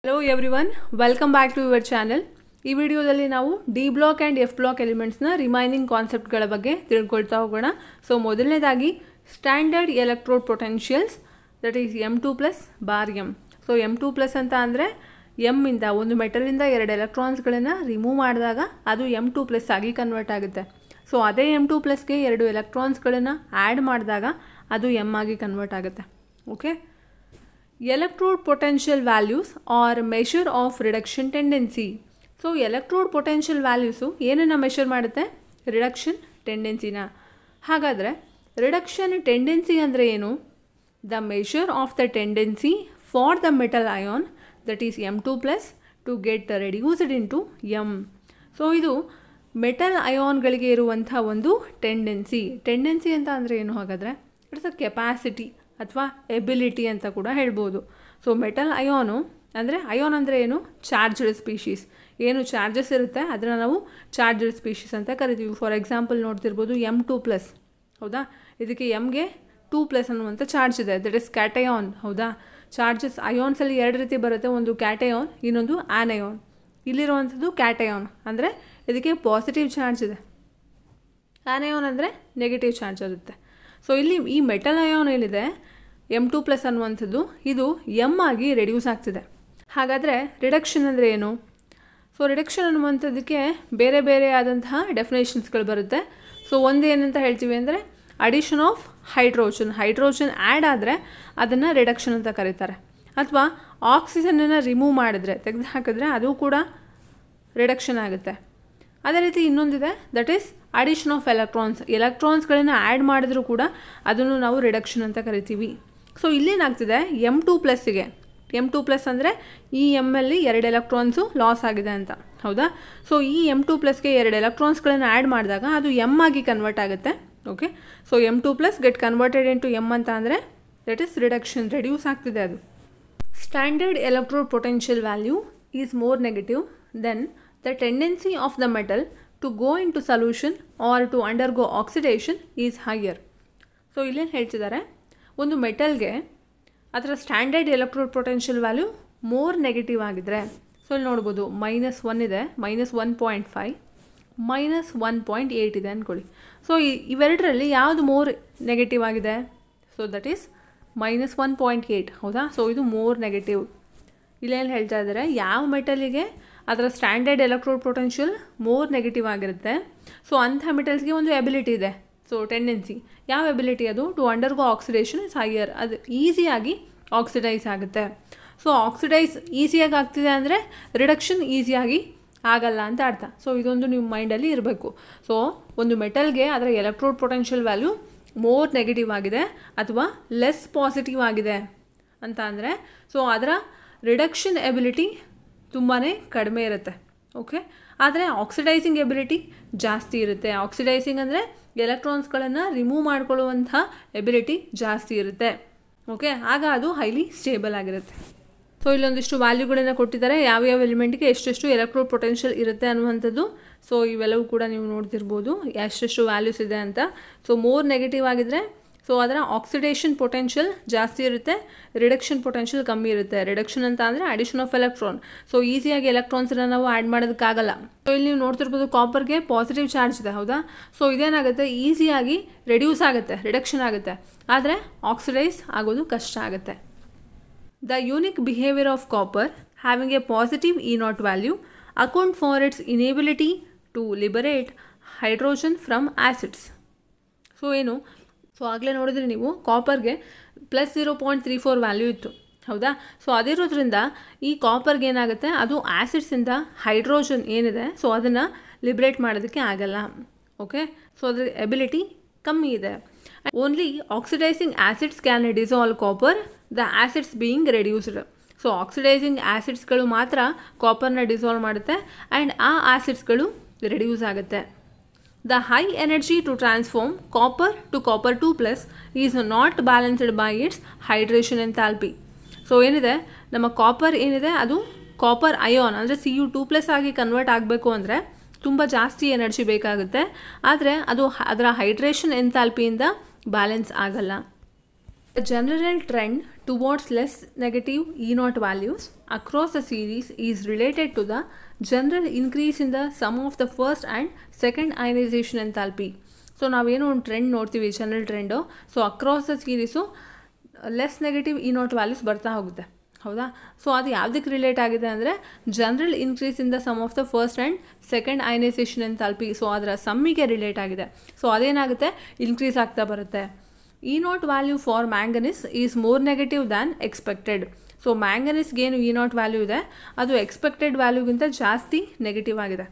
Hello everyone, welcome back to your channel. ಈ ವಿಡಿಯೋದಲ್ಲಿ ನಾವು d block and f block ಎಲಿಮೆಂಟ್ಸ್ನ ರಿಮೈನಿಂಗ್ ಕಾನ್ಸೆಪ್ಟ್ಗಳ ಬಗ್ಗೆ ತಿಳ್ಕೊಳ್ತಾ ಹೋಗೋಣ. ಸೊ ಮೊದಲನೇದಾಗಿ standard electrode potentials, that is M2+ bar M. So M2+ ಅಂತ ಅಂದರೆ ಎಮ್ಮಿಂದ ಒಂದು ಮೆಟಲಿಂದ ಎರಡು ಎಲೆಕ್ಟ್ರಾನ್ಸ್ಗಳನ್ನು ರಿಮೂವ್ ಮಾಡಿದಾಗ ಅದು M2+ ಆಗಿ ಕನ್ವರ್ಟ್ ಆಗುತ್ತೆ. ಸೊ ಅದೇ M2+ಗೆ ಎರಡು ಎಲೆಕ್ಟ್ರಾನ್ಸ್ಗಳನ್ನು ಆ್ಯಡ್ ಮಾಡಿದಾಗ ಅದು M ಆಗಿ ಕನ್ವರ್ಟ್ ಆಗುತ್ತೆ. Okay, electrode potential values or measure of reduction tendency. So electrode potential values ಏನನ್ನು ಮೆಷರ್ ಮಾಡುತ್ತೆ? ರಿಡಕ್ಷನ್ ಟೆಂಡೆನ್ಸಿನ. ಹಾಗಾದರೆ ರಿಡಕ್ಷನ್ ಟೆಂಡೆನ್ಸಿ ಅಂದರೆ ಏನು? The measure of the tendency for the metal ion that is M2+ to get reduced in to M. So ಇದು metal ಅಯಾನ್ಗಳಿಗೆ ಇರುವಂಥ ಒಂದು ಟೆಂಡೆನ್ಸಿ ಅಂತ ಅಂದರೆ ಏನು? ಹಾಗಾದರೆ ಇಟ್ಸ್ ಅ ಕೆಪಾಸಿಟಿ ಅಥವಾ ಎಬಿಲಿಟಿ ಅಂತ ಕೂಡ ಹೇಳ್ಬೋದು. ಸೊ ಮೆಟಲ್ ಅಯಾನು ಅಂದರೆ ಅಯಾನ್ ಅಂದರೆ ಏನು? Charged species. ಏನು ಚಾರ್ಜಸ್ ಇರುತ್ತೆ ಅದನ್ನು ನಾವು ಚಾರ್ಜ್ಡ್ ಸ್ಪೀಷೀಸ್ ಅಂತ ಕರಿತೀವಿ. ಫಾರ್ ಎಕ್ಸಾಂಪಲ್ ನೋಡ್ತಿರ್ಬೋದು M2+, ಹೌದಾ? ಇದಕ್ಕೆ ಎಮ್ಗೆ 2+ ಅನ್ನುವಂಥ ಚಾರ್ಜ್ ಇದೆ, ದಟ್ ಇಸ್ ಕ್ಯಾಟಯಾನ್. ಹೌದಾ? ಚಾರ್ಜಸ್ ಅಯಾನ್ಸಲ್ಲಿ ಎರಡು ರೀತಿ ಬರುತ್ತೆ, ಒಂದು ಕ್ಯಾಟಯಾನ್, ಇನ್ನೊಂದು ಆ್ಯನಯಾನ್. ಇಲ್ಲಿರುವಂಥದ್ದು ಕ್ಯಾಟಯಾನ್ ಅಂದರೆ ಇದಕ್ಕೆ ಪಾಸಿಟಿವ್ ಚಾರ್ಜ್ ಇದೆ, ಆ್ಯನಯಾನ್ ಅಂದರೆ ನೆಗೆಟಿವ್ ಚಾರ್ಜ್ ಇರುತ್ತೆ. ಸೊ ಇಲ್ಲಿ ಈ ಮೆಟಲ್ ಅಯಾನ್ ಏನಿದೆ M2+ ಅನ್ನುವಂಥದ್ದು ಇದು ಎಮ್ ಆಗಿ ರೆಡ್ಯೂಸ್ ಆಗ್ತಿದೆ. ಹಾಗಾದರೆ ರಿಡಕ್ಷನ್ ಅಂದರೆ ಏನು? ಸೊ ರಿಡಕ್ಷನ್ ಅನ್ನುವಂಥದ್ದಕ್ಕೆ ಬೇರೆ ಬೇರೆ ಆದಂತಹ ಡೆಫಿನೇಷನ್ಸ್ಗಳು ಬರುತ್ತೆ. ಸೊ ಒಂದು ಏನಂತ ಹೇಳ್ತೀವಿ ಅಂದರೆ ಅಡಿಷನ್ ಆಫ್ ಹೈಡ್ರೋಜನ್ ಆ್ಯಡ್ ಆದರೆ ಅದನ್ನು ರಿಡಕ್ಷನ್ ಅಂತ ಕರೀತಾರೆ. ಅಥವಾ ಆಕ್ಸಿಜನನ್ನು ರಿಮೂವ್ ಮಾಡಿದ್ರೆ, ತೆಗೆದು ಹಾಕಿದ್ರೆ ಅದು ಕೂಡ ರಿಡಕ್ಷನ್ ಆಗುತ್ತೆ. ಅದೇ ರೀತಿ ಇನ್ನೊಂದಿದೆ, ದಟ್ ಈಸ್ ಅಡಿಷನ್ ಆಫ್ ಎಲೆಕ್ಟ್ರಾನ್ಸ್ಗಳನ್ನು ಆ್ಯಡ್ ಮಾಡಿದ್ರೂ ಕೂಡ ಅದನ್ನು ನಾವು ರಿಡಕ್ಷನ್ ಅಂತ ಕರಿತೀವಿ. ಸೊ ಇಲ್ಲೇನಾಗ್ತಿದೆ M2+ಗೆ M2+ ಅಂದರೆ ಈ ಎಮ್ಮಲ್ಲಿ ಎರಡು ಎಲೆಕ್ಟ್ರಾನ್ಸು ಲಾಸ್ ಆಗಿದೆ ಅಂತ, ಹೌದಾ? ಸೊ ಈ M2+ಗೆ ಎರಡು ಎಲೆಕ್ಟ್ರಾನ್ಸ್ಗಳನ್ನು ಆ್ಯಡ್ ಮಾಡಿದಾಗ ಅದು ಎಮ್ ಆಗಿ ಕನ್ವರ್ಟ್ ಆಗುತ್ತೆ. Okay, so M2+ get converted into M ಅಂತ ಅಂದರೆ ದಟ್ ಈಸ್ ರಿಡಕ್ಷನ್, ರೆಡ್ಯೂಸ್ ಆಗ್ತಿದೆ ಅದು. Standard electrode potential value is more negative than the tendency of the metal to go into solution or to undergo oxidation is higher. So ಇಲ್ಲೇನು ಹೇಳ್ತಿದ್ದಾರೆ, ಒಂದು ಮೆಟಲ್ಗೆ ಅದರ standard electrode potential value more negative ಆಗಿದ್ರೆ, so ಇಲ್ಲಿ ನೋಡ್ಬೋದು -1 ಇದೆ, -1.5, -1.8 ಇದೆ ಅಂದ್ಕೊಳ್ಳಿ. ಸೊ ಇವೆರಡರಲ್ಲಿ ಯಾವುದು ಮೋರ್ ನೆಗೆಟಿವ್ ಆಗಿದೆ? ಸೊ ದಟ್ ಈಸ್ -1.8, ಹೌದಾ? ಸೊ ಇದು ಮೋರ್ ನೆಗೆಟಿವ್. ಇಲ್ಲೇನು ಹೇಳ್ತಾ ಇದ್ದಾರೆ, ಯಾವ ಮೆಟಲಿಗೆ ಅದರ standard electrode potential more negative ಆಗಿರುತ್ತೆ, ಸೊ ಅಂಥ ಮೆಟಲ್ಸ್ಗೆ ಒಂದು ಎಬಿಲಿಟಿ ಇದೆ. ಸೊ ಟೆಂಡೆನ್ಸಿ, ಯಾವ ಎಬಿಲಿಟಿ ಅದು? To undergo oxidation is higher, ಅದು ಈಸಿಯಾಗಿ ಆಕ್ಸಿಡೈಸ್ ಆಗುತ್ತೆ. ಸೊ ಆಕ್ಸಿಡೈಸ್ ಈಸಿಯಾಗಿ ಆಗ್ತಿದೆ ಅಂದರೆ ರಿಡಕ್ಷನ್ ಈಸಿಯಾಗಿ ಆಗಲ್ಲ ಅಂತ ಅರ್ಥ. ಸೊ ಇದೊಂದು ನಿಮ್ಮ ಮೈಂಡಲ್ಲಿ ಇರಬೇಕು. ಸೊ ಒಂದು ಮೆಟಲ್ಗೆ ಅದರ electrode potential value more negative ಆಗಿದೆ ಅಥವಾ ಲೆಸ್ ಪಾಸಿಟಿವ್ ಆಗಿದೆ ಅಂತ ಅಂದರೆ ಸೊ ಅದರ ರಿಡಕ್ಷನ್ ಎಬಿಲಿಟಿ ತುಂಬಾ ಕಡಿಮೆ ಇರುತ್ತೆ. ಓಕೆ, ಆದರೆ ಆಕ್ಸಿಡೈಸಿಂಗ್ ಎಬಿಲಿಟಿ ಜಾಸ್ತಿ ಇರುತ್ತೆ. ಆಕ್ಸಿಡೈಸಿಂಗ್ ಅಂದರೆ ಎಲೆಕ್ಟ್ರಾನ್ಸ್ಗಳನ್ನು ರಿಮೂವ್ ಮಾಡ್ಕೊಳ್ಳುವಂಥ ಎಬಿಲಿಟಿ ಜಾಸ್ತಿ ಇರುತ್ತೆ. ಓಕೆ, ಆಗ ಅದು ಹೈಲಿ ಸ್ಟೇಬಲ್ ಆಗಿರುತ್ತೆ. ಸೊ ಇಲ್ಲೊಂದಿಷ್ಟು ವ್ಯಾಲ್ಯೂಗಳನ್ನು ಕೊಟ್ಟಿದ್ದಾರೆ, ಯಾವ್ಯಾವ ಎಲಿಮೆಂಟ್ಗೆ ಎಷ್ಟೆಷ್ಟು ಎಲೆಕ್ಟ್ರೋಡ್ ಪೊಟೆನ್ಷಿಯಲ್ ಇರುತ್ತೆ ಅನ್ನುವಂಥದ್ದು. ಸೊ ಇವೆಲ್ಲವೂ ಕೂಡ ನೀವು ನೋಡ್ತಿರ್ಬೋದು ಎಷ್ಟೆಷ್ಟು ವ್ಯಾಲ್ಯೂಸ್ ಇದೆ ಅಂತ. ಸೊ ಮೋರ್ ನೆಗೆಟಿವ್ ಆಗಿದ್ದರೆ ಸೊ ಅದರ ಆಕ್ಸಿಡೇಷನ್ ಪೊಟೆನ್ಷಿಯಲ್ ಜಾಸ್ತಿ ಇರುತ್ತೆ, ರಿಡಕ್ಷನ್ ಪೊಟೆನ್ಷಿಯಲ್ ಕಮ್ಮಿ ಇರುತ್ತೆ. ರಿಡಕ್ಷನ್ ಅಂತ ಅಂದರೆ ಅಡಿಷನ್ ಆಫ್ ಎಲೆಕ್ಟ್ರಾನ್. ಸೊ ಈಸಿಯಾಗಿ ಎಲೆಕ್ಟ್ರಾನ್ಸನ್ನು ನಾವು ಆ್ಯಡ್ ಮಾಡೋದಕ್ಕಾಗಲ್ಲ. ಸೊ ಇಲ್ಲಿ ನೀವು ನೋಡ್ತಿರ್ಬೋದು ಕಾಪರ್ಗೆ ಪಾಸಿಟಿವ್ ಚಾರ್ಜ್ ಇದೆ, ಹೌದಾ? ಸೊ ಇದೇನಾಗುತ್ತೆ, ಈಸಿಯಾಗಿ ರೆಡ್ಯೂಸ್ ಆಗುತ್ತೆ, ರಿಡಕ್ಷನ್ ಆಗುತ್ತೆ, ಆದರೆ ಆಕ್ಸಿಡೈಸ್ ಆಗೋದು ಕಷ್ಟ ಆಗುತ್ತೆ. The unique behaviour of copper having a positive E0 value account for its inability to liberate hydrogen from acids. So ಏನು? ಸೊ ಆಗಲೇ ನೋಡಿದ್ರೆ ನೀವು ಕಾಪರ್ಗೆ +0.34 ವ್ಯಾಲ್ಯೂ ಇತ್ತು, ಹೌದಾ? ಸೊ ಅದಿರೋದ್ರಿಂದ ಈ ಕಾಪರ್ಗೆ ಏನಾಗುತ್ತೆ, ಅದು ಆ್ಯಸಿಡ್ಸಿಂದ ಹೈಡ್ರೋಜನ್ ಏನಿದೆ ಸೊ ಅದನ್ನು ಲಿಬ್ರೇಟ್ ಮಾಡೋದಕ್ಕೆ ಆಗಲ್ಲ. ಓಕೆ, ಸೊ ಅದರ ಎಬಿಲಿಟಿ ಕಮ್ಮಿ ಇದೆ. Only oxidising acids can dissolve copper, the acids being reduced. So oxidising ಆ್ಯಸಿಡ್ಸ್ಗಳು ಮಾತ್ರ ಕಾಪರ್ನ ಡಿಸಾಲ್ವ್ ಮಾಡುತ್ತೆ ಆ್ಯಂಡ್ ಆ ಆ್ಯಸಿಡ್ಸ್ಗಳು ರೆಡ್ಯೂಸ್ ಆಗುತ್ತೆ. The high energy to transform copper to copper 2+ is not balanced by its hydration enthalpy. So ಏನಿದೆ, ನಮ್ಮ copper ಏನಿದೆ ಅದು ಕಾಪರ್ ಅಯಾನ್ ಅಂದರೆ Cu2+ ಆಗಿ ಕನ್ವರ್ಟ್ ಆಗಬೇಕು ಅಂದರೆ ತುಂಬ ಜಾಸ್ತಿ ಎನರ್ಜಿ ಬೇಕಾಗುತ್ತೆ, ಆದರೆ ಅದು ಅದರ ಹೈಡ್ರೇಷನ್ ಎಂಥಾಲ್ಪಿಯಿಂದ ಬ್ಯಾಲೆನ್ಸ್ ಆಗಲ್ಲ. The general trend towards less negative E0 values across the series is related to the general increase in the sum of the first and second ionization enthalpy. So ನಾವೇನೋ ಒಂದು trend ನೋಡ್ತೀವಿ, general trend. So across the series less negative E0 values ಬರ್ತಾ ಹೋಗುತ್ತೆ, ಹೌದಾ? So ಅದು ಯಾವುದಕ್ಕೆ relate ಆಗಿದೆ ಅಂದರೆ general increase in the sum of the first and second ionisation enthalpy. So ಅದರ ಸಮ್ಮಿಗೆ ರಿಲೇಟ್ ಆಗಿದೆ. ಸೊ ಅದೇನಾಗುತ್ತೆ, ಇನ್ಕ್ರೀಸ್ ಆಗ್ತಾ ಬರುತ್ತೆ. E0 value for manganese is more negative than expected. So ಮ್ಯಾಂಗನೀಸ್ಗೇನು E0 ವ್ಯಾಲ್ಯೂ ಇದೆ ಅದು ಎಕ್ಸ್ಪೆಕ್ಟೆಡ್ ವ್ಯಾಲ್ಯೂಗಿಂತ ಜಾಸ್ತಿ ನೆಗೆಟಿವ್ ಆಗಿದೆ.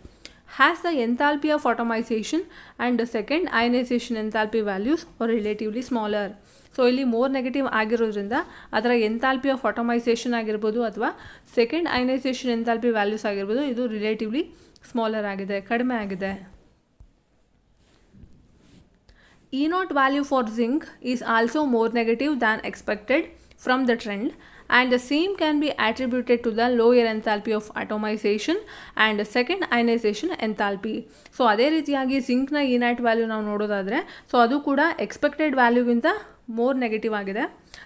Has the enthalpy of atomization and the second ionization enthalpy values are relatively smaller. So ಇಲ್ಲಿ more negative ಆಗಿರೋದ್ರಿಂದ ಅದರ enthalpy of ಆಟೋಮೈಸೇಷನ್ ಆಗಿರ್ಬೋದು ಅಥವಾ ಸೆಕೆಂಡ್ ಅಯನೈಸೇಷನ್ ಎಂಥಾಲ್ಪಿ ವ್ಯಾಲ್ಯೂಸ್ ಆಗಿರ್ಬೋದು, ಇದು ರಿಲೇಟಿವ್ಲಿ ಸ್ಮಾಲರ್ ಆಗಿದೆ, ಕಡಿಮೆ ಆಗಿದೆ. E0 value for zinc is also more negative than expected from the trend, and the same can be attributed to the lower enthalpy of atomization and second ionization enthalpy. So ಅದೇ ರೀತಿಯಾಗಿ ಜಿಂಕ್ನ E0 value ನಾವು ನೋಡೋದಾದರೆ so ಅದು ಕೂಡ expected ವ್ಯಾಲ್ಯೂಗಿಂತ more negative ಆಗಿದೆ.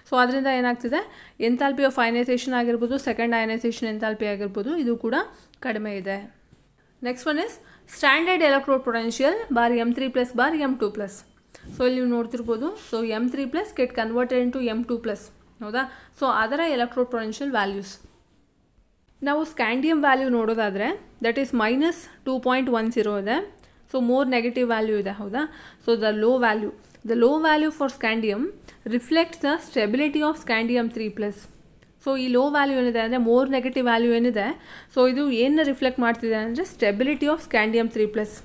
So ಅದರಿಂದ ಏನಾಗ್ತಿದೆ, enthalpy of ionisation ಆಗಿರ್ಬೋದು, ಸೆಕೆಂಡ್ ಅಯನೈಸೇಷನ್ ಎಂಥಾಲ್ಪಿ ಆಗಿರ್ಬೋದು, ಇದು ಕೂಡ ಕಡಿಮೆ ಇದೆ. Next one is standard electrode potential bar M3+ bar M2+. So ಇಲ್ಲಿ ನೀವು ನೋಡ್ತಿರ್ಬೋದು, so M3+ get converted into M2+, ಹೌದಾ? ಸೊ ಅದರ ಎಲೆಕ್ಟ್ರೋಡ್ ಪೊಟೆನ್ಷಿಯಲ್ ವ್ಯಾಲ್ಯೂಸ್ ನಾವು ಸ್ಕ್ಯಾಂಡಿಯಮ್ ವ್ಯಾಲ್ಯೂ ನೋಡೋದಾದರೆ ದಟ್ ಈಸ್ -2.10 ಇದೆ. ಸೊ ಮೋರ್ ನೆಗೆಟಿವ್ ವ್ಯಾಲ್ಯೂ ಇದೆ, ಹೌದಾ? So the low value for scandium reflects the stability of scandium 3+. So ಈ ಲೋ ವ್ಯಾಲ್ಯೂ ಏನಿದೆ ಅಂದರೆ ಮೋರ್ ನೆಗೆಟಿವ್ ವ್ಯಾಲ್ಯೂ ಏನಿದೆ, ಸೊ ಇದು ಏನು ರಿಫ್ಲೆಕ್ಟ್ ಮಾಡ್ತಿದೆ ಅಂದರೆ ಸ್ಟೆಬಿಲಿಟಿ ಆಫ್ ಸ್ಕ್ಯಾಂಡಿಯಮ್ 3+.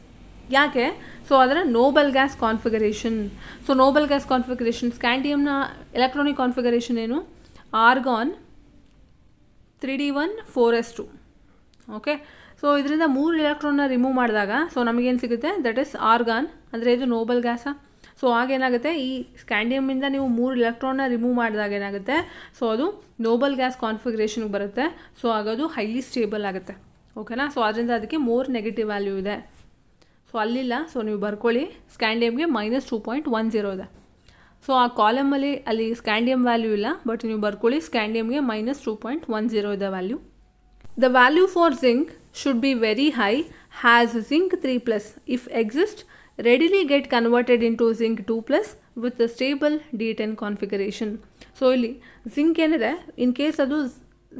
ಯಾಕೆ? ಸೊ ಅದರ noble gas configuration. So noble gas configuration ಸ್ಕ್ಯಾಂಡಿಯಮ್ನ ಎಲೆಕ್ಟ್ರಾನಿಕ್ ಕಾನ್ಫಿಗರೇಷನ್ ಏನು? Argon 3d1 4s2. Okay, so ಇದರಿಂದ 3 ಎಲೆಕ್ಟ್ರಾನ್ನ ರಿಮೂವ್ ಮಾಡಿದಾಗ ಸೊ ನಮಗೇನು ಸಿಗುತ್ತೆ, ದಟ್ ಇಸ್ ಆರ್ಗಾನ್. ಅಂದರೆ ಇದು ನೋಬಲ್ ಗ್ಯಾಸಾ? ಸೊ ಆಗೇನಾಗುತ್ತೆ, ಈ ಸ್ಕ್ಯಾಂಡಿಯಮ್ಮಿಂದ ನೀವು 3 ಎಲೆಕ್ಟ್ರಾನ್ನ ರಿಮೂವ್ ಮಾಡಿದಾಗ ಏನಾಗುತ್ತೆ, ಸೊ ಅದು ನೋಬಲ್ ಗ್ಯಾಸ್ ಕಾನ್ಫಿಗರೇಷನ್ಗೆ ಬರುತ್ತೆ. ಸೊ ಆಗೋದು ಹೈಲಿ ಸ್ಟೇಬಲ್ ಆಗುತ್ತೆ, ಓಕೆನಾ? ಸೊ ಅದರಿಂದ ಅದಕ್ಕೆ ಮೋರ್ ನೆಗೆಟಿವ್ ವ್ಯಾಲ್ಯೂ ಇದೆ. ಸೊ ಅಲ್ಲಿಲ್ಲ, ಸೊ ನೀವು ಬರ್ಕೊಳ್ಳಿ, ಸ್ಕ್ಯಾಂಡಿಯಮ್ಗೆ -2.10 ಇದೆ. ಸೊ ಆ ಕಾಲಮಲ್ಲಿ ಅಲ್ಲಿ ಸ್ಕ್ಯಾಂಡಿಯಮ್ ವ್ಯಾಲ್ಯೂ ಇಲ್ಲ, ಬಟ್ ನೀವು ಬರ್ಕೊಳ್ಳಿ ಸ್ಕ್ಯಾಂಡಿಯಮ್ಗೆ -2.10 ಇದೆ value. The value for zinc should be very high has zinc 3+. If exist readily get converted into zinc 2+ with the stable D10 configuration. So ಇಲ್ಲಿ ಜಿಂಕ್ ಏನಿದೆ, ಇನ್ ಕೇಸ್ ಅದು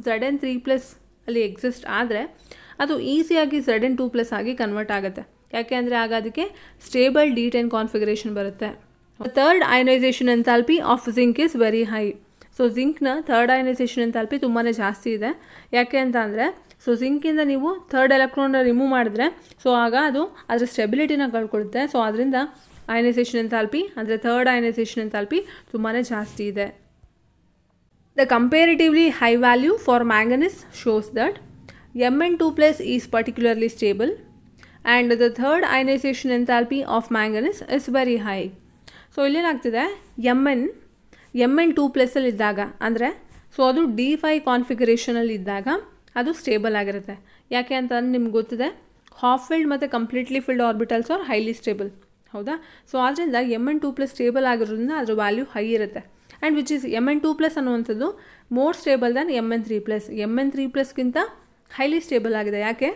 Zn3+ ಅಲ್ಲಿ exist ಆದರೆ ಅದು ಈಸಿಯಾಗಿ Zn2+ ಆಗಿ ಕನ್ವರ್ಟ್ ಆಗುತ್ತೆ. ಯಾಕೆ ಅಂದರೆ ಆಗ ಅದಕ್ಕೆ ಸ್ಟೇಬಲ್ D10 ಕಾನ್ಫಿಗರೇಷನ್ ಬರುತ್ತೆ. Third ionisation enthalpy of zinc is very high. So ಜಿಂಕ್ನ ಥರ್ಡ್ ಅಯನೈಸೇಷನ್ ಎಂಥಾಲ್ಪಿ ತುಂಬಾ ಜಾಸ್ತಿ ಇದೆ. ಯಾಕೆ ಅಂತ ಅಂದರೆ ಸೊ ಜಿಂಕಿಂದ ನೀವು ಥರ್ಡ್ ಎಲೆಕ್ಟ್ರಾನ್ನ ರಿಮೂವ್ ಮಾಡಿದ್ರೆ ಸೊ ಆಗ ಅದು ಅದರ ಸ್ಟೆಬಿಲಿಟಿನ ಕಳ್ಕೊಳ್ಳುತ್ತೆ. ಸೊ ಅದರಿಂದ ಅಯನೈಸೇಷನ್ ಎಂಥಾಲ್ಪಿ ಅಂದರೆ ಥರ್ಡ್ ಅಯನೈಸೇಷನ್ ಎಂಥಾಲ್ಪಿ ತುಂಬಾ ಜಾಸ್ತಿ ಇದೆ. The comparatively high value for manganese shows that Mn2+ is particularly stable and the third ionisation enthalpy of manganese is very high. So ಇಲ್ಲೇನಾಗ್ತಿದೆ, Mn2+ ಅಲ್ಲಿ ಇದ್ದಾಗ ಅಂದರೆ ಸೊ ಅದು D5 ಕಾನ್ಫಿಗರೇಷನಲ್ಲಿ ಇದ್ದಾಗ ಅದು ಸ್ಟೇಬಲ್ ಆಗಿರುತ್ತೆ. ಯಾಕೆ ಅಂತ ನಿಮ್ಗೆ ಗೊತ್ತಿದೆ, ಹಾಫ್ ಫಿಲ್ಡ್ ಮತ್ತು completely filled orbitals are highly stable, ಹೌದಾ? ಸೊ ಆದ್ದರಿಂದ Mn2+ ಸ್ಟೇಬಲ್ ಆಗಿರೋದ್ರಿಂದ ಅದರ ವ್ಯಾಲ್ಯೂ ಹೈ ಇರುತ್ತೆ. ಆ್ಯಂಡ್ ವಿಚ್ ಈಸ್ Mn2+ ಅನ್ನುವಂಥದ್ದು ಮೋರ್ ಸ್ಟೇಬಲ್ ದ್ಯಾನ್ Mn3+. Mn3+ಗಿಂತ ಹೈಲಿ ಸ್ಟೇಬಲ್ ಆಗಿದೆ. ಯಾಕೆ?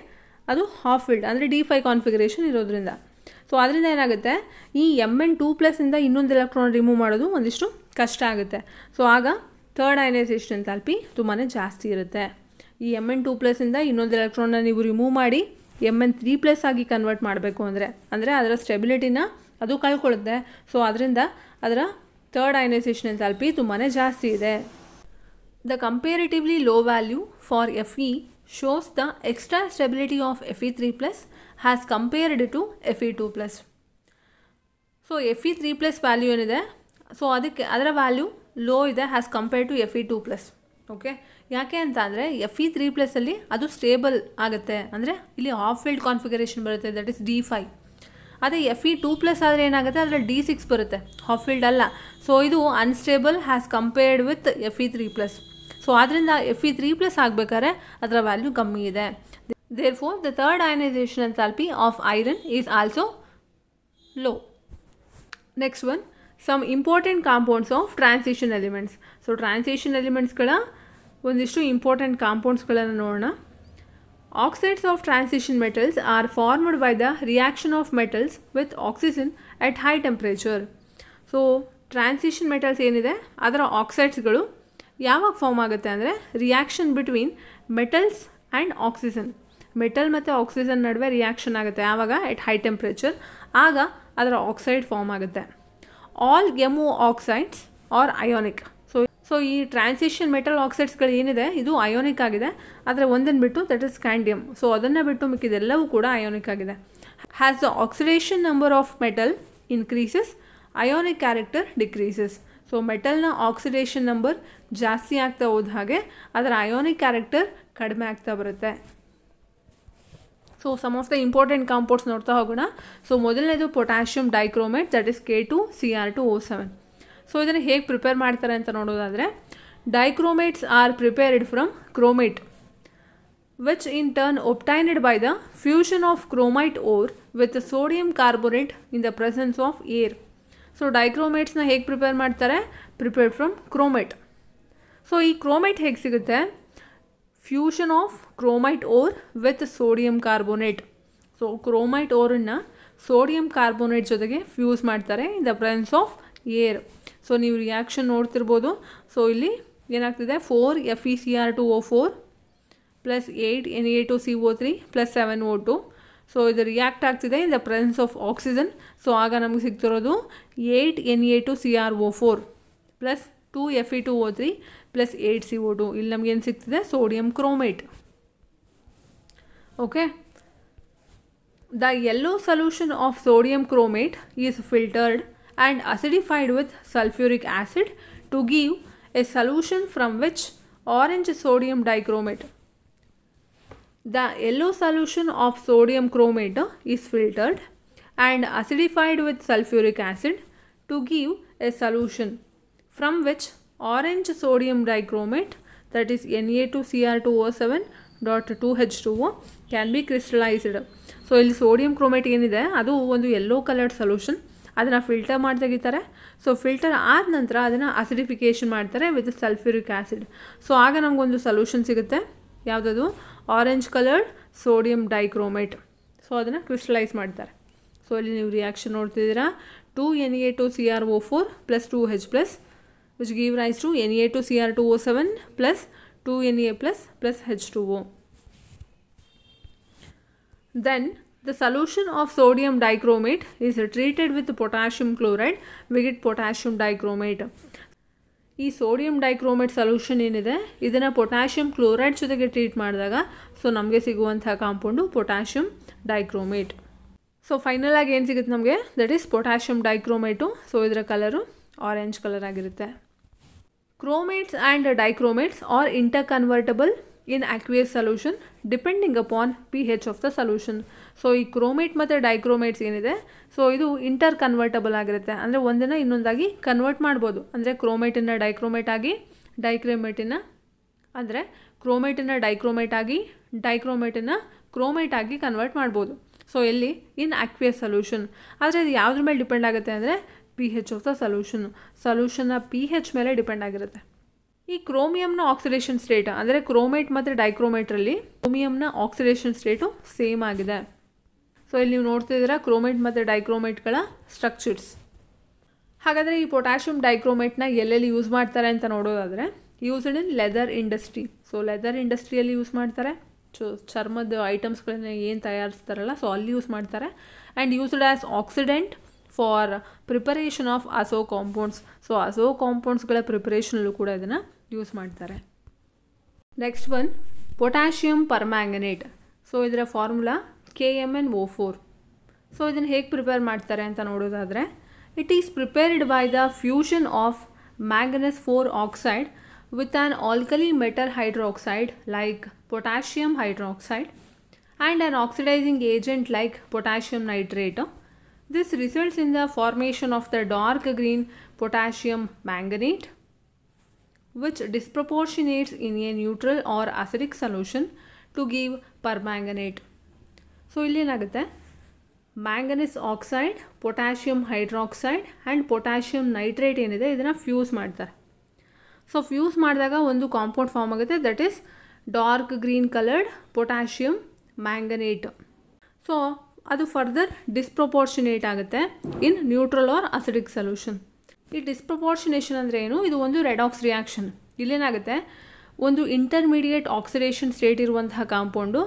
ಅದು ಹಾಫ್ ಫಿಲ್ಡ್ ಅಂದರೆ D5 ಕಾನ್ಫಿಗರೇಷನ್ ಇರೋದ್ರಿಂದ. ಸೊ ಅದರಿಂದ ಏನಾಗುತ್ತೆ, ಈ Mn2+ಇಂದ ಇನ್ನೊಂದು ಎಲೆಕ್ಟ್ರಾನ್ ರಿಮೂವ್ ಮಾಡೋದು ಒಂದಿಷ್ಟು ಕಷ್ಟ ಆಗುತ್ತೆ. ಸೊ ಆಗ ಥರ್ಡ್ ಅಯನೈಸೇಷನ್ ಎಂಥಾಲ್ಪಿ ತುಂಬಾ ಜಾಸ್ತಿ ಇರುತ್ತೆ. ಈ Mn2+ಇಂದ ಇನ್ನೊಂದು ಎಲೆಕ್ಟ್ರಾನ್ನ ನೀವು ರಿಮೂವ್ ಮಾಡಿ Mn3+ ಆಗಿ ಕನ್ವರ್ಟ್ ಮಾಡಬೇಕು ಅಂದರೆ ಅದರ ಸ್ಟೆಬಿಲಿಟಿನ ಅದು ಕಳ್ಕೊಳ್ಳುತ್ತೆ. ಸೊ ಅದರಿಂದ ಅದರ ಥರ್ಡ್ ಅಯನೈಸೇಷನ್ ಎಂಥಾಲ್ಪಿ ತುಂಬಾ ಜಾಸ್ತಿ ಇದೆ. The comparatively low value for Fe shows the extra stability of Fe3+ has compared to Fe2+. So Fe3+ value ಏನಿದೆ, ಸೊ ಅದರ ವ್ಯಾಲ್ಯೂ ಲೋ ಇದೆ has compared to Fe2+. Okay, ಯಾಕೆ ಅಂತ ಅಂದರೆ Fe3+ ಅಲ್ಲಿ ಅದು ಸ್ಟೇಬಲ್ ಆಗುತ್ತೆ. ಅಂದರೆ ಇಲ್ಲಿ ಹಾಫ್ ಫೀಲ್ಡ್ ಕಾನ್ಫಿಗರೇಷನ್ ಬರುತ್ತೆ, ದಟ್ ಇಸ್ D5. ಅದೇ Fe2+ ಆದರೆ ಏನಾಗುತ್ತೆ, ಅದರಲ್ಲಿ D6 ಬರುತ್ತೆ, ಹಾಫ್ ಫೀಲ್ಡ್ ಅಲ್ಲ. ಸೊ ಇದು unstable as compared with Fe3+. So ಆದ್ದರಿಂದ Fe3+ ಆಗಬೇಕಾದ್ರೆ ಅದರ ವ್ಯಾಲ್ಯೂ ಕಮ್ಮಿ ಇದೆ. Therefore the third ionisation enthalpy of iron is also low. Next one, some important compounds of transition elements. So transition ಎಲಿಮೆಂಟ್ಸ್ಗಳ ಒಂದಿಷ್ಟು important ಕಾಂಪೌಂಡ್ಸ್ಗಳನ್ನು ನೋಡೋಣ. Oxides of transition metals are formed by the reaction of metals with oxygen at high temperature. So transition metals ಏನಿದೆ ಅದರ ಆಕ್ಸೈಡ್ಸ್ಗಳು ಯಾವಾಗ form ಆಗುತ್ತೆ ಅಂದರೆ reaction between metals and oxygen. Metal ಮತ್ತು ಆಕ್ಸಿಜನ್ ನಡುವೆ ರಿಯಾಕ್ಷನ್ ಆಗುತ್ತೆ ಆವಾಗ ಎಟ್ ಹೈ ಟೆಂಪ್ರೇಚರ್, ಆಗ ಅದರ ಆಕ್ಸೈಡ್ ಫಾರ್ಮ್ ಆಗುತ್ತೆ. All MO oxides are ionic. So ಈ ಟ್ರಾನ್ಸಿಷನ್ ಮೆಟಲ್ ಆಕ್ಸೈಡ್ಸ್ಗಳು ಏನಿದೆ ಇದು ಅಯೋನಿಕ್ ಆಗಿದೆ, ಆದರೆ ಒಂದನ್ನು ಬಿಟ್ಟು ದಟ್ ಇಸ್ ಸ್ಕ್ಯಾಂಡಿಯಮ್. ಸೊ ಅದನ್ನು ಬಿಟ್ಟು ಮಿಕ್ಕಿದೆಲ್ಲವೂ ಕೂಡ ಅಯೋನಿಕ್ ಆಗಿದೆ. As the oxidation number of metal increases, ionic character decreases. So ಮೆಟಲ್ನ ಆಕ್ಸಿಡೇಷನ್ ನಂಬರ್ ಜಾಸ್ತಿ ಆಗ್ತಾ ಹೋದ ಹಾಗೆ ಅದರ ಅಯೋನಿಕ್ ಕ್ಯಾರೆಕ್ಟರ್ ಕಡಿಮೆ ಆಗ್ತಾ ಬರುತ್ತೆ. So some of the important compounds ನೋಡ್ತಾ ಹೋಗೋಣ. ಸೊ ಮೊದಲನೇದು potassium dichromate, that is K2Cr2O7. So ಇದನ್ನು ಹೇಗೆ ಪ್ರಿಪೇರ್ ಮಾಡ್ತಾರೆ ಅಂತ ನೋಡೋದಾದರೆ, dichromates are prepared from chromate which in turn obtained by the fusion of chromite ore with sodium carbonate in the presence of air. So ಡೈಕ್ರೋಮೇಟ್ಸ್ನ ಹೇಗೆ prepare ಮಾಡ್ತಾರೆ? Prepared from chromate. So ಈ chromate ಹೇಗೆ ಸಿಗುತ್ತೆ? Fusion of chromite ore with sodium carbonate. So chromite ಓರನ್ನು sodium carbonate ಜೊತೆಗೆ fuse ಮಾಡ್ತಾರೆ ಇನ್ the presence of air. So ನೀವು reaction ನೋಡ್ತಿರ್ಬೋದು. ಸೊ ಇಲ್ಲಿ ಏನಾಗ್ತಿದೆ, 4FeCr2O4 plus 8Na2CO3 plus 7O2. So ಇದು ರಿಯಾಕ್ಟ್ ಆಗ್ತಿದೆ in the presence of oxygen. So ಆಗ ನಮಗೆ ಸಿಗ್ತಿರೋದು 8Na2CrO4 plus 2Fe2O3 plus 8CO2. ಇಲ್ಲಿ ನಮಗೇನು ಸಿಗ್ತಿದೆ? Sodium chromate. Okay, the yellow solution of sodium chromate is filtered and acidified with sulfuric acid to give a solution from which orange sodium dichromate. The yellow solution of sodium chromate is filtered and acidified with sulfuric acid to give a solution from which orange sodium dichromate, that is Na2Cr2O7.2H2O can be crystallized. So ಇಲ್ಲಿ sodium chromate ಏನಿದೆ ಅದು ಒಂದು yellow coloured solution, ಅದನ್ನು filter ಮಾಡಿ ತೆಗಿತಾರೆ. So filter ಆದ ನಂತರ ಅದನ್ನು ಅಸಿಡಿಫಿಕೇಷನ್ ಮಾಡ್ತಾರೆ ವಿತ್ ಸಲ್ಫ್ಯೂರಿಕ್ ಆ್ಯಸಿಡ್. ಸೊ ಆಗ ನಮಗೊಂದು ಸೊಲ್ಯೂಷನ್ ಸಿಗುತ್ತೆ, ಯಾವುದದು? Orange coloured sodium dichromate. So ಅದನ್ನು ಕ್ರಿಸ್ಟಲೈಸ್ ಮಾಡ್ತಾರೆ. ಸೊ ಇಲ್ಲಿ ನೀವು ರಿಯಾಕ್ಷನ್ ನೋಡ್ತಿದ್ದೀರಾ, 2Na2CrO4 plus 2H plus which give rise to Na2Cr2O7 plus 2Na plus H2O. Then the solution of sodium dichromate is treated with potassium chloride, we get potassium dichromate. ಈ sodium dichromate solution ಏನಿದೆ ಇದನ್ನು potassium chloride ಜೊತೆಗೆ treat ಮಾಡಿದಾಗ so ನಮಗೆ ಸಿಗುವಂಥ compound potassium dichromate. So final ಆಗಿ ಏನು ಸಿಗುತ್ತೆ ನಮಗೆ? That is potassium dichromate. So ಇದರ ಕಲರು ಆರೆಂಜ್ ಕಲರ್ ಆಗಿರುತ್ತೆ. Chromates and dichromates are interconvertible in aqueous solution depending upon pH of the solution. So ಈ ಕ್ರೋಮೇಟ್ ಮತ್ತು ಡೈಕ್ರೋಮೇಟ್ಸ್ ಏನಿದೆ so ಇದು ಇಂಟರ್ ಕನ್ವರ್ಟಬಲ್ ಆಗಿರುತ್ತೆ, ಅಂದರೆ ಒಂದನ್ನು ಇನ್ನೊಂದಾಗಿ ಕನ್ವರ್ಟ್ ಮಾಡ್ಬೋದು. ಅಂದರೆ ಕ್ರೋಮೇಟನ್ನು ಡೈಕ್ರೋಮೇಟ್ ಆಗಿ, ಡೈಕ್ರೋಮೇಟನ್ನು ಅಂದರೆ ಕ್ರೋಮೇಟನ್ನು ಡೈಕ್ರೋಮೇಟ್ ಆಗಿ, ಡೈಕ್ರೋಮೇಟನ್ನು ಕ್ರೋಮೇಟ್ ಆಗಿ ಕನ್ವರ್ಟ್ ಮಾಡ್ಬೋದು. ಸೊ ಎಲ್ಲಿ? ಇನ್ ಆಕ್ವಿಯಸ್ ಸೊಲ್ಯೂಷನ್. ಆದರೆ ಇದು ಯಾವುದ್ರ ಮೇಲೆ ಡಿಪೆಂಡ್ ಆಗುತ್ತೆ ಅಂದರೆ pH ಆಫ್ ದ ಸೊಲ್ಯೂಷನ್ನ pH ಮೇಲೆ ಡಿಪೆಂಡ್ ಆಗಿರುತ್ತೆ. ಈ ಕ್ರೋಮಿಯಂನ ಆಕ್ಸಿಡೇಷನ್ ಸ್ಟೇಟ್ ಅಂದರೆ ಕ್ರೋಮೇಟ್ ಮತ್ತು ಡೈಕ್ರೋಮೇಟ್ರಲ್ಲಿ ಕ್ರೋಮಿಯಂನ ಆಕ್ಸಿಡೇಷನ್ ಸ್ಟೇಟು ಸೇಮ್ ಆಗಿದೆ. ಸೊ ಇಲ್ಲಿ ನೀವು ನೋಡ್ತಿದ್ದೀರಾ ಕ್ರೋಮೇಟ್ ಮತ್ತು ಡೈಕ್ರೋಮೇಟ್ಗಳ ಸ್ಟ್ರಕ್ಚರ್ಸ್. ಹಾಗಾದರೆ ಈ ಪೊಟ್ಯಾಷಿಯಂ ಡೈಕ್ರೋಮೇಟ್ನ ಎಲ್ಲೆಲ್ಲಿ ಯೂಸ್ ಮಾಡ್ತಾರೆ ಅಂತ ನೋಡೋದಾದರೆ, used in leather industry. So leather ಇಂಡಸ್ಟ್ರಿಯಲ್ಲಿ ಯೂಸ್ ಮಾಡ್ತಾರೆ. ಚರ್ಮದ ಐಟಮ್ಸ್ಗಳನ್ನ ಏನು ತಯಾರಿಸ್ತಾರಲ್ಲ ಸೊ ಅಲ್ಲಿ ಯೂಸ್ ಮಾಡ್ತಾರೆ. And used as oxidant for preparation of azo compounds. So azo ಕಾಂಪೌಂಡ್ಸ್ಗಳ ಪ್ರಿಪರೇಷನಲ್ಲೂ ಕೂಡ ಇದನ್ನು ಯೂಸ್ ಮಾಡ್ತಾರೆ. Next one potassium permanganate. So ಇದರ ಫಾರ್ಮುಲಾ KMnO4. ಸೊ ಇದನ್ನು ಹೇಗೆ ಪ್ರಿಪೇರ್ ಮಾಡ್ತಾರೆ ಅಂತ ನೋಡೋದಾದರೆ, it is prepared by the fusion of manganous 4 oxide with an alkali metal hydroxide like potassium hydroxide and an oxidizing agent like potassium nitrate. This results in the formation of the dark green potassium manganate, which disproportionates in a neutral or acidic solution to give permanganate. So ಇಲ್ಲಿ ಏನಾಗುತ್ತೆ, manganese oxide, potassium hydroxide and potassium nitrate ಏನಿದೆ ಇದನ್ನು fuse ಮಾಡ್ತಾರೆ. So fuse ಮಾಡಿದಾಗ ಒಂದು compound form ಆಗುತ್ತೆ, that is dark green coloured potassium manganate. So ಅದು further disproportionate ಆಗುತ್ತೆ in neutral or acidic solution. ಈ ಡಿಸ್ಪ್ರೊಪೋರ್ಷನೇಷನ್ ಅಂದರೆ ಏನು? ಇದು ಒಂದು ರೆಡಾಕ್ಸ್ ರಿಯಾಕ್ಷನ್. ಇಲ್ಲೇನಾಗುತ್ತೆ, ಒಂದು ಇಂಟರ್ಮೀಡಿಯೇಟ್ ಆಕ್ಸಿಡೇಷನ್ ಸ್ಟೇಟ್ ಇರುವಂತಹ ಕಾಂಪೌಂಡು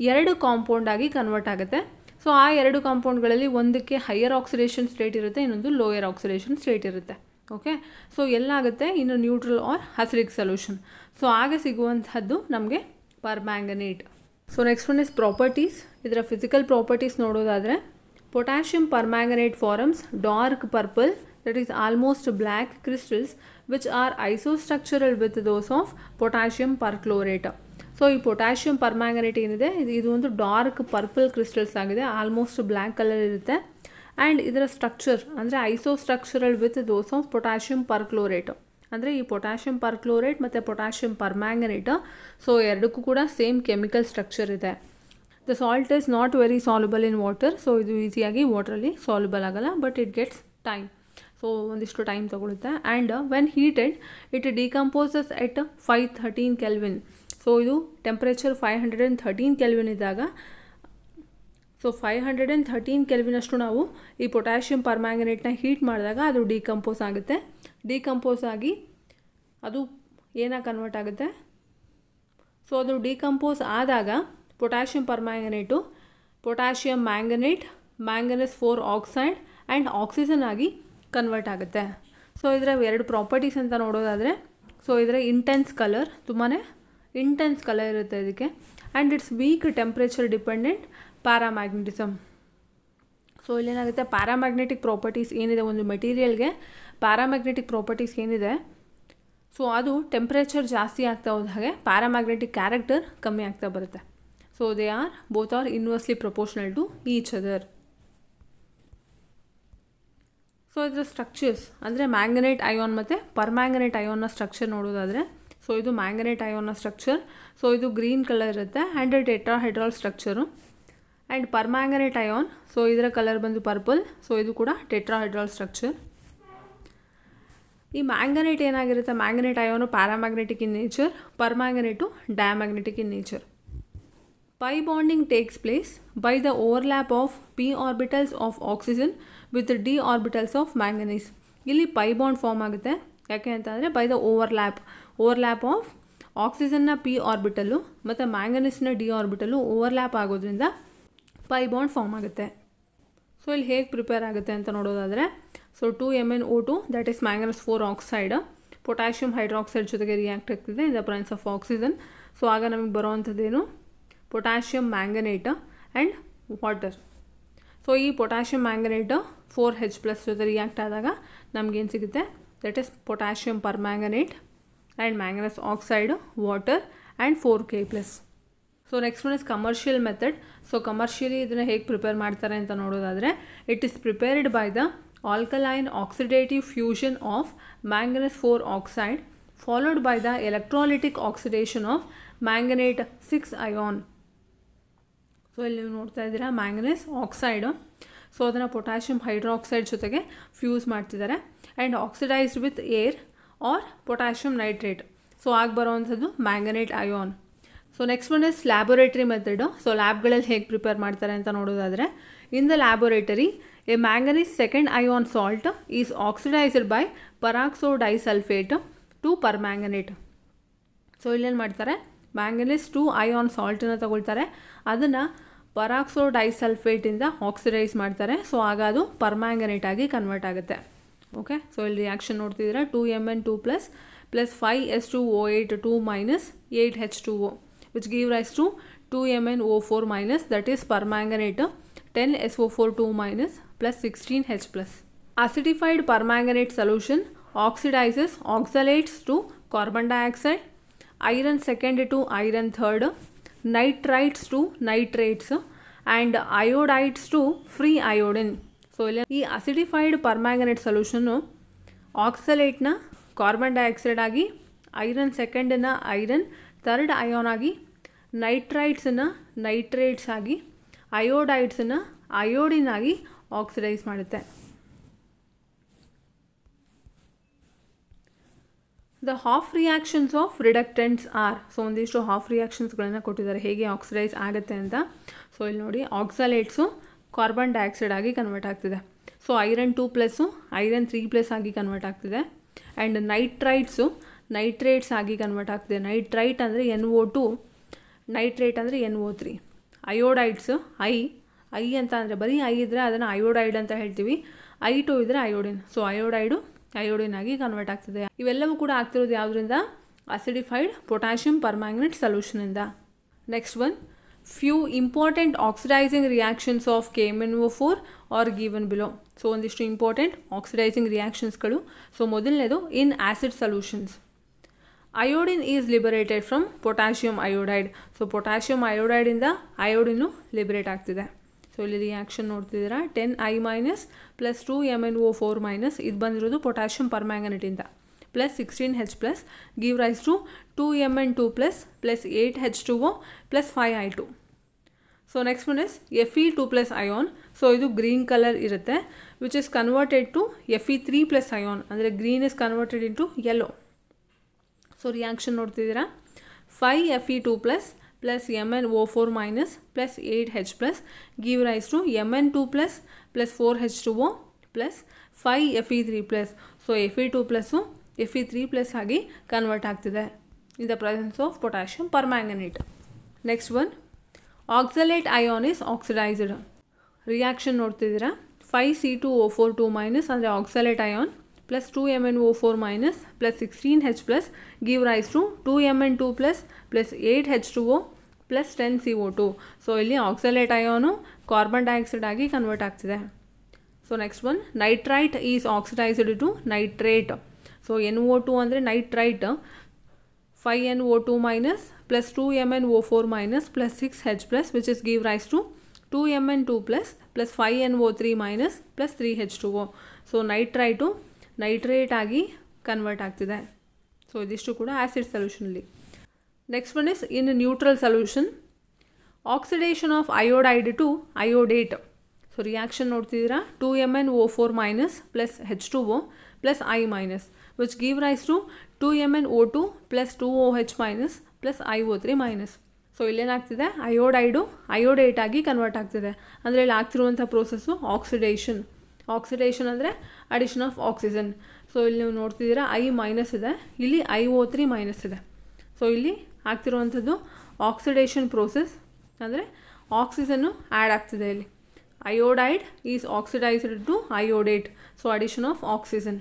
2 ಕಾಂಪೌಂಡ್ ಆಗಿ ಕನ್ವರ್ಟ್ ಆಗುತ್ತೆ. ಸೊ ಆ 2 ಕಾಂಪೌಂಡ್ಗಳಲ್ಲಿ ಒಂದಕ್ಕೆ ಹೈಯರ್ ಆಕ್ಸಿಡೇಷನ್ ಸ್ಟೇಟ್ ಇರುತ್ತೆ, ಇನ್ನೊಂದು ಲೋಯರ್ ಆಕ್ಸಿಡೇಷನ್ ಸ್ಟೇಟ್ ಇರುತ್ತೆ. ಓಕೆ, ಸೊ ಎಲ್ಲಾಗುತ್ತೆ ಇನ್ನು neutral or acidic solution. So ಆಗ ಸಿಗುವಂಥದ್ದು ನಮಗೆ permanganate. So next one is properties. ಇದರ ಫಿಸಿಕಲ್ ಪ್ರಾಪರ್ಟೀಸ್ ನೋಡೋದಾದರೆ, potassium permanganate forms dark purple, that is almost black crystals which are isostructural with those of potassium perchlorate. So ಈ potassium permanganate ಏನಿದೆ ಇದು ಒಂದು dark purple crystals ಆಗಿದೆ, almost black colour ಇರುತ್ತೆ. And ಇದರ structure ಅಂದರೆ ಐಸೋಸ್ಟ್ರಕ್ಚರಲ್ with those of potassium ಪರ್ಕ್ಲೋರೇಟ್. ಅಂದರೆ ಈ ಪೊಟ್ಯಾಷಿಯಮ್ ಪರ್ಕ್ಲೋರೇಟ್ ಮತ್ತು ಪೊಟ್ಯಾಷಿಯಮ್ ಪರ್ಮ್ಯಾಂಗನೇಟ್, ಸೊ ಎರಡಕ್ಕೂ ಕೂಡ ಸೇಮ್ ಕೆಮಿಕಲ್ ಸ್ಟ್ರಕ್ಚರ್ ಇದೆ. The salt is not very soluble in water. So ಇದು ಈಸಿಯಾಗಿ ವಾಟ್ರಲ್ಲಿ ಸಾಲ್ಯುಬಲ್ ಆಗಲ್ಲ, but it gets time. So ಒಂದಿಷ್ಟು ಟೈಮ್ ತಗೊಳುತ್ತೆ. And when heated it decomposes at 513 kelvin. So ಇದು ಟೆಂಪ್ರೇಚರ್ 513 ಕೆಲ್ವಿನ್ ಇದ್ದಾಗ, ಸೊ 513 ಕೆಲ್ವಿನಷ್ಟು ನಾವು ಈ ಪೊಟ್ಯಾಷಿಯಮ್ ಪರ್ಮ್ಯಾಂಗನೇಟ್ನ ಹೀಟ್ ಮಾಡಿದಾಗ ಅದು ಡಿಕಂಪೋಸ್ ಆಗುತ್ತೆ. ಡಿಕಂಪೋಸ್ ಆಗಿ ಅದು ಏನಾಗಿ ಕನ್ವರ್ಟ್ ಆಗುತ್ತೆ? ಸೊ ಅದು ಡಿಕಂಪೋಸ್ ಆದಾಗ potassium permanganate potassium manganate, manganese 4 oxide and oxygen ಆಗಿ ಕನ್ವರ್ಟ್ ಆಗುತ್ತೆ. ಸೊ ಇದರ 2 ಪ್ರಾಪರ್ಟೀಸ್ ಅಂತ ನೋಡೋದಾದರೆ, ಸೊ ಇದರ ಇಂಟೆನ್ಸ್ ಕಲರ್, ತುಂಬಾ ಇಂಟೆನ್ಸ್ ಕಲರ್ ಇರುತ್ತೆ ಇದಕ್ಕೆ. And its weak temperature dependent paramagnetism. So ಇಲ್ಲೇನಾಗುತ್ತೆ, ಪ್ಯಾರಾಮ್ಯಾಗ್ನೆಟಿಕ್ ಪ್ರಾಪರ್ಟೀಸ್ ಏನಿದೆ ಒಂದು ಮೆಟೀರಿಯಲ್ಗೆ, ಪ್ಯಾರಾಮ್ಯಾಗ್ನೆಟಿಕ್ ಪ್ರಾಪರ್ಟೀಸ್ ಏನಿದೆ, ಸೊ ಅದು ಟೆಂಪ್ರೇಚರ್ ಜಾಸ್ತಿ ಆಗ್ತಾ ಹೋದ ಹಾಗೆ ಪ್ಯಾರಾಮ್ಯಾಗ್ನೆಟಿಕ್ ಕ್ಯಾರೆಕ್ಟರ್ ಕಮ್ಮಿ ಆಗ್ತಾ ಬರುತ್ತೆ. So they are both are inversely proportional to each other. So ಇದರ ಸ್ಟ್ರಕ್ಚರ್ಸ್ ಅಂದರೆ ಮ್ಯಾಂಗನೇಟ್ ಅಯಾನ್ ಮತ್ತು ಪರ್ಮ್ಯಾಂಗನೇಟ್ ಅಯಾನ್ನ ಸ್ಟ್ರಕ್ಚರ್ ನೋಡೋದಾದರೆ, ಸೊ ಇದು ಮ್ಯಾಂಗನೇಟ್ ಅಯಾನ್ನ ಸ್ಟ್ರಕ್ಚರ್. ಸೊ ಇದು ಗ್ರೀನ್ ಕಲರ್ ಇರುತ್ತೆ and tetrahedral structure. And permanganate ion, so ಇದರ ಕಲರ್ ಬಂದು ಪರ್ಪಲ್. ಸೊ ಇದು ಕೂಡ ಟೆಟ್ರಾಹೈಡ್ರಲ್ ಸ್ಟ್ರಕ್ಚರ್. ಈ ಮ್ಯಾಂಗನೇಟ್ ಏನಾಗಿರುತ್ತೆ, manganate ion paramagnetic in nature, permanganate diamagnetic in nature. Pi bonding takes place by the overlap of p orbitals of oxygen with d orbitals of manganese. ಇಲ್ಲಿ pi bond form ಆಗುತ್ತೆ. ಯಾಕೆ ಅಂತಂದರೆ by the overlap of ಆಕ್ಸಿಜನ್ನ P orbital ಮತ್ತು ಮ್ಯಾಂಗನೀಸ್ನ D orbital overlap ಆಗೋದ್ರಿಂದ pi bond form ಆಗುತ್ತೆ. So ಇಲ್ಲಿ ಹೇಗೆ ಪ್ರಿಪೇರ್ ಆಗುತ್ತೆ ಅಂತ ನೋಡೋದಾದರೆ, so 2MnO2 that is manganese 4 oxide potassium hydroxide ಜೊತೆಗೆ ರಿಯಾಕ್ಟ್ ಆಗ್ತಿದೆ in the presence of oxygen. So ಆಗ ನಮಗೆ ಬರೋವಂಥದ್ದೇನು, potassium manganate and water. So ಈ ಪೊಟ್ಯಾಷಿಯಮ್ ಮ್ಯಾಂಗನೇಟ್ 4H+ ಜೊತೆ ರಿಯಾಕ್ಟ್ ಆದಾಗ ನಮಗೇನು ಸಿಗುತ್ತೆ, that is potassium permanganate and manganese oxide, water and 4K+. So next one is commercial method. So commercially ಇದನ್ನು ಹೇಗೆ ಪ್ರಿಪೇರ್ ಮಾಡ್ತಾರೆ ಅಂತ ನೋಡೋದಾದರೆ, it is prepared by the alkaline oxidative fusion of manganese 4 oxide followed by the electrolytic oxidation of manganate 6 ion. So ಇಲ್ಲಿ ನೀವು ನೋಡ್ತಾ ಇದ್ದೀರಾ manganese oxide. So ಅದನ್ನು ಪೊಟ್ಯಾಷಿಯಮ್ ಹೈಡ್ರಾಕ್ಸೈಡ್ ಜೊತೆಗೆ ಫ್ಯೂಸ್ ಮಾಡ್ತಿದ್ದಾರೆ and oxidised with air or potassium nitrate. So ಆಗಿ ಬರೋವಂಥದ್ದು manganate ion. So next one is laboratory method. So ಲ್ಯಾಬ್ಗಳಲ್ಲಿ ಹೇಗೆ ಪ್ರಿಪೇರ್ ಮಾಡ್ತಾರೆ ಅಂತ ನೋಡೋದಾದರೆ, in the laboratory a manganese second ion salt is oxidised by peroxo disulphate to permanganate. So ಇಲ್ಲೇನು ಮಾಡ್ತಾರೆ, manganese 2 ion ಸಾಲ್ಟನ್ನು ತಗೊಳ್ತಾರೆ, ಅದನ್ನು ಪರಾಕ್ಸೋ ಡೈಸಲ್ಫೇಟಿಂದ ಆಕ್ಸಿಡೈಸ್ ಮಾಡ್ತಾರೆ. ಸೊ ಆಗ ಅದು ಪರ್ಮ್ಯಾಂಗನೇಟ್ ಆಗಿ ಕನ್ವರ್ಟ್ ಆಗುತ್ತೆ. ಓಕೆ, ಸೊ ಇಲ್ಲಿ ರಿಯಾಕ್ಷನ್ ನೋಡ್ತಿದ್ದೀರಾ, 2Mn2 plus 5S2O8 2 minus 8H2O which give rise to 2MnO4 minus, that is permanganate 10SO4 2 minus plus 16H+. Acidified permanganate solution oxidizes oxalates to carbon dioxide, iron second to iron third, nitrites to nitrates and iodides to free iodine. So ಇಲ್ಲಿ ಈ acidified permanganate ಸೊಲ್ಯೂಷನ್ನು ಆಕ್ಸಲೇಟ್ನ carbon dioxide ಆಗಿ, iron ಸೆಕೆಂಡನ್ನು iron third ion ಆಗಿ, ನೈಟ್ರೈಟ್ಸನ್ನು nitrates ಆಗಿ, ಅಯೋಡೈಡ್ಸನ್ನು ಅಯೋಡಿನ್ ಆಗಿ ಆಕ್ಸಿಡೈಸ್ ಮಾಡುತ್ತೆ. The half reactions of reductants are. So ಒಂದಿಷ್ಟು ಹಾಫ್ ರಿಯಾಕ್ಷನ್ಸ್ಗಳನ್ನು ಕೊಟ್ಟಿದ್ದಾರೆ ಹೇಗೆ ಆಕ್ಸಿಡೈಸ್ ಆಗುತ್ತೆ ಅಂತ. ಸೊ ಇಲ್ಲಿ ನೋಡಿ, ಆಕ್ಸಲೇಟ್ಸು ಕಾರ್ಬನ್ ಡೈಆಕ್ಸೈಡ್ ಆಗಿ ಕನ್ವರ್ಟ್ ಆಗ್ತಿದೆ. ಸೊ ಐರನ್ 2+ ಐರನ್ 3+ ಆಗಿ ಕನ್ವರ್ಟ್ ಆಗ್ತಿದೆ. ಆ್ಯಂಡ್ ನೈಟ್ರೈಟ್ಸು ನೈಟ್ರೇಟ್ಸ್ ಆಗಿ ಕನ್ವರ್ಟ್ ಆಗ್ತಿದೆ. ನೈಟ್ರೈಟ್ ಅಂದರೆ NO2, ನೈಟ್ರೇಟ್ ಅಂದರೆ NO3. ಅಯೋಡೈಡ್ಸು ಐ ಅಂತ ಅಂದರೆ ಬರೀ ಐ ಇದ್ದರೆ ಅದನ್ನು ಅಯೋಡೈಡ್ ಅಂತ ಹೇಳ್ತೀವಿ. I2 ಇದ್ದರೆ ಅಯೋಡಿನ್. ಸೊ ಅಯೋಡಿನ್ ಆಗಿ ಕನ್ವರ್ಟ್ ಆಗ್ತಿದೆ. ಇವೆಲ್ಲವೂ ಕೂಡ ಆಗ್ತಿರೋದು ಯಾವುದರಿಂದ? ಅಸಿಡಿಫೈಡ್ ಪೊಟ್ಯಾಷಿಯಂ ಪರ್ಮ್ಯಾಂಗನೇಟ್ ಸೊಲ್ಯೂಷನಿಂದ. Next one, few important oxidising reactions of KMnO4 are given below. So ಒಂದಿಷ್ಟು ಇಂಪಾರ್ಟೆಂಟ್ ಆಕ್ಸಿಡೈಸಿಂಗ್ ರಿಯಾಕ್ಷನ್ಸ್ಗಳು. ಸೊ ಮೊದಲನೇದು in acid solutions. Iodine is liberated from potassium iodide. So potassium ಅಯೋಡೈಡಿಂದ ಅಯೋಡಿನು ಲಿಬರೇಟ್ ಆಗ್ತಿದೆ. So ಇಲ್ಲಿ reaction ನೋಡ್ತಿದ್ದೀರಾ, 10I- + 2MnO4- ಇದು ಬಂದಿರೋದು potassium ಪರ್ಮ್ಯಾಂಗನೇಟಿಂದ, + 16H+ give rise to 2Mn2+ + 8H2O + 5I2. So next one is Fe2+ ion. So ಇದು green colour ಇರುತ್ತೆ, which is converted to Fe3+ ion. ಅಂದರೆ green is converted into yellow. So reaction ನೋಡ್ತಿದ್ದೀರಾ, 5Fe2+ + MnO4- + 8H+ give rise to Mn2+ + 4H2O + 5Fe3+. So Fe2+ Fe3+ ಆಗಿ convert ಆಗ್ತಿದೆ in the presence of potassium permanganate. Next one, oxalate ion is oxidised. Reaction ನೋಡ್ತಿದ್ದೀರಾ, 5C2O4 - ಅಂದರೆ oxalate ion + 2MnO4- + 16H+ give rise to 2Mn2+ + 8H2O + 10CO2. So ಇಲ್ಲಿ oxalate ion carbon dioxide ಆಗಿ convert ಆಗ್ತಿದೆ. So next one, nitrite is oxidised to nitrate. So NO2 ಅಂದರೆ nitrite, 5NO2- + 2MnO4- + 6H+ which is give rise to 2Mn2+ + 5NO3- + 3H2O. So nitrite nitrate ಆಗಿ convert ಆಗ್ತಿದೆ. So ಇದಿಷ್ಟು ಕೂಡ acid ಸೊಲ್ಯೂಷನಲ್ಲಿ. Next one is in neutral solution, oxidation of iodide to iodate. So reaction ನೋಡ್ತಿದ್ದೀರಾ, 2MnO4- + H2O + I- which give rise to 2MnO2 + 2OH- + IO3-. So ಇಲ್ಲೇನಾಗ್ತಿದೆ, iodate ಆಗಿ convert ಆಗ್ತಿದೆ. ಅಂದರೆ ಇಲ್ಲಿ ಆಗ್ತಿರುವಂಥ ಪ್ರೋಸೆಸ್ಸು ಆಕ್ಸಿಡೇಷನ್ ಅಂದರೆ ಅಡಿಷನ್ ಆಫ್ ಆಕ್ಸಿಜನ್. ಸೊ ಇಲ್ಲಿ ನೀವು ನೋಡ್ತಿದ್ದೀರಾ, I- ಇದೆ, ಇಲ್ಲಿ IO3- ಇದೆ. ಸೊ ಇಲ್ಲಿ ಆಗ್ತಿರುವಂಥದ್ದು ಆಕ್ಸಿಡೇಷನ್ ಪ್ರೋಸೆಸ್, ಅಂದರೆ ಆಕ್ಸಿಜನ್ನು ಆ್ಯಡ್ ಆಗ್ತಿದೆ. ಇಲ್ಲಿ iodide is oxidised to iodate. So addition of oxygen.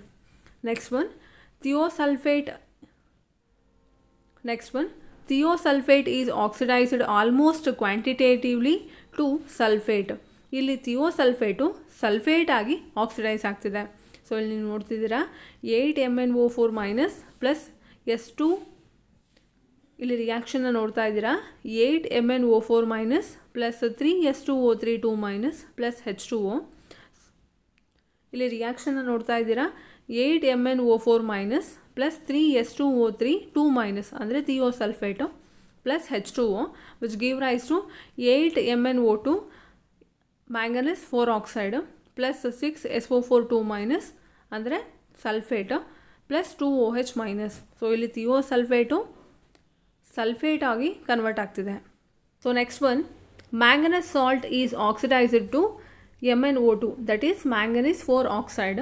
Next one, thiosulphate is oxidised almost quantitatively to sulphate. ಇಲ್ಲಿ ಥಿಯೋಸಲ್ಫೇಟು ಸಲ್ಫೇಟ್ ಆಗಿ ಆಕ್ಸಿಡೈಸ್ ಆಗ್ತಿದೆ. ಸೊ ಇಲ್ಲಿ ನೀವು ನೋಡ್ತಿದ್ದೀರಾ, 8MnO4- + S2. ಇಲ್ಲಿ ರಿಯಾಕ್ಷನ್ನ ನೋಡ್ತಾ ಇದ್ದೀರಾ, 8MnO4- + 3S2O3 + H2O. ಇಲ್ಲಿ ರಿಯಾಕ್ಷನ್ನ ನೋಡ್ತಾ ಇದ್ದೀರಾ, 8MnO4- + 3S2O3 ಅಂದರೆ thiosulphate + H2O which give rise to 8MnO2 manganese 4 oxide + 6SO4 ಅಂದರೆ ಸಲ್ಫೇಟು + 2OH-. ಸೊ ಇಲ್ಲಿ ಥಿಯೋಸಲ್ಫೇಟು ಸಲ್ಫೇಟ್ ಆಗಿ ಕನ್ವರ್ಟ್ ಆಗ್ತಿದೆ. So next one, manganese salt is oxidised to MnO2 that is manganese 4 oxide.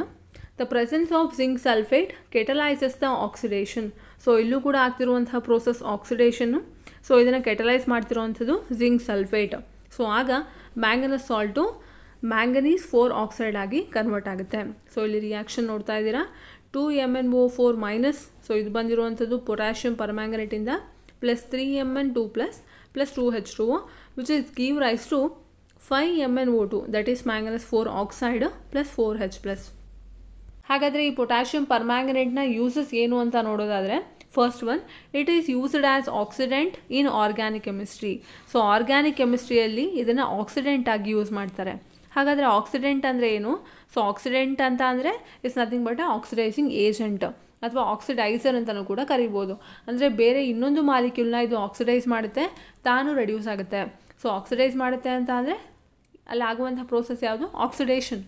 The presence of zinc sulphate catalyses the oxidation. So ಇಲ್ಲೂ ಕೂಡ ಆಗ್ತಿರುವಂತಹ process ಆಕ್ಸಿಡೇಷನ್ನು. So ಇದನ್ನು catalyse ಮಾಡ್ತಿರುವಂಥದ್ದು zinc sulphate. So ಆಗ manganese salt manganese 4 oxide ಆಗಿ convert ಆಗುತ್ತೆ. So ಇಲ್ಲಿ ರಿಯಾಕ್ಷನ್ ನೋಡ್ತಾ ಇದ್ದೀರಾ, 2MnO4-. ಸೊ ಇದು ಬಂದಿರುವಂಥದ್ದು ಪೊಟ್ಯಾಷಿಯಂ ಪರ್ಮ್ಯಾಂಗನೇಟಿಂದ + 3Mn2+ + 2H2O which is give rise to 5MnO2 that is manganese 4 oxide + 4H+. ಹಾಗಾದರೆ ಈ ಪೊಟ್ಯಾಷಿಯಂ ಪರ್ಮ್ಯಾಂಗನೇಟ್ನ ಯೂಸಸ್ ಏನು ಅಂತ ನೋಡೋದಾದರೆ, first one, it is used as oxidant in organic chemistry. So organic ಕೆಮಿಸ್ಟ್ರಿಯಲ್ಲಿ ಇದನ್ನು ಆಕ್ಸಿಡೆಂಟ್ ಆಗಿ ಯೂಸ್ ಮಾಡ್ತಾರೆ. ಹಾಗಾದರೆ ಆಕ್ಸಿಡೆಂಟ್ ಅಂದರೆ ಏನು? ಸೊ ಆಕ್ಸಿಡೆಂಟ್ ಅಂತ ಅಂದರೆ it's nothing but oxidising agent ಅಥವಾ ಆಕ್ಸಿಡೈಸರ್ ಅಂತಲೂ ಕೂಡ ಕರಿಬೋದು. ಅಂದರೆ ಬೇರೆ ಇನ್ನೊಂದು ಮಾಲಿಕ್ಯೂಲ್ನ ಇದು ಆಕ್ಸಿಡೈಸ್ ಮಾಡುತ್ತೆ, ತಾನು ರೆಡ್ಯೂಸ್ ಆಗುತ್ತೆ. ಸೊ ಆಕ್ಸಿಡೈಸ್ ಮಾಡುತ್ತೆ ಅಂತ ಅಂದರೆ ಅಲ್ಲಿ ಆಗುವಂಥ ಪ್ರೋಸೆಸ್ ಯಾವುದು? ಆಕ್ಸಿಡೇಷನ್.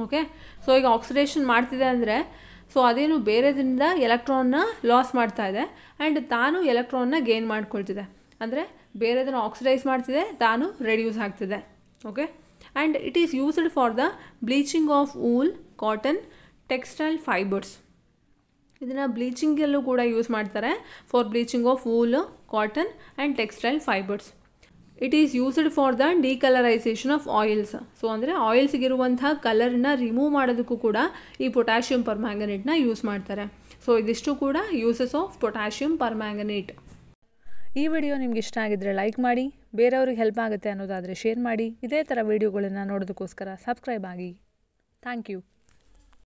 ಓಕೆ, ಸೊ ಈಗ ಆಕ್ಸಿಡೇಷನ್ ಮಾಡ್ತಿದೆ ಅಂದರೆ ಸೊ ಅದೇನು ಬೇರೆದ್ರಿಂದ ಎಲೆಕ್ಟ್ರಾನ್ನ ಲಾಸ್ ಮಾಡ್ತಾ ಇದೆ ಆ್ಯಂಡ್ ತಾನು ಎಲೆಕ್ಟ್ರಾನ್ನ ಗೇನ್ ಮಾಡ್ಕೊಳ್ತಿದೆ. ಅಂದರೆ ಬೇರೆದನ್ನು ಆಕ್ಸಿಡೈಸ್ ಮಾಡ್ತಿದೆ, ತಾನು ರೆಡ್ಯೂಸ್ ಆಗ್ತಿದೆ. Okay, and it is used for the bleaching of wool, cotton, textile fibres. ಇದನ್ನು ಬ್ಲೀಚಿಂಗಲ್ಲೂ ಕೂಡ ಯೂಸ್ ಮಾಡ್ತಾರೆ, for bleaching of wool, cotton and textile fibres. It is used for the decolourisation of oils. So ಅಂದರೆ ಆಯಿಲ್ಸ್ಗಿರುವಂಥ ಕಲರ್ನ remove ಮಾಡೋದಕ್ಕೂ ಕೂಡ ಈ ಪೊಟ್ಯಾಷಿಯಂ ಪರ್ಮ್ಯಾಂಗನೇಟ್ನ ಯೂಸ್ ಮಾಡ್ತಾರೆ. ಸೊ ಇದಿಷ್ಟು ಕೂಡ ಯೂಸಸ್ ಆಫ್ ಪೊಟ್ಯಾಷಿಯಂ ಪರ್ಮ್ಯಾಂಗನೇಟ್. ಈ ವಿಡಿಯೋ ನಿಮ್ಗೆ ಇಷ್ಟ ಆಗಿದ್ದರೆ ಲೈಕ್ ಮಾಡಿ, ಬೇರೆಯವ್ರಿಗೆ ಹೆಲ್ಪ್ ಆಗುತ್ತೆ ಅನ್ನೋದಾದರೆ ಶೇರ್ ಮಾಡಿ. ಇದೇ ಥರ ವಿಡಿಯೋಗಳನ್ನು ನೋಡೋದಕ್ಕೋಸ್ಕರ ಸಬ್ಸ್ಕ್ರೈಬ್ ಆಗಿ. Thank you.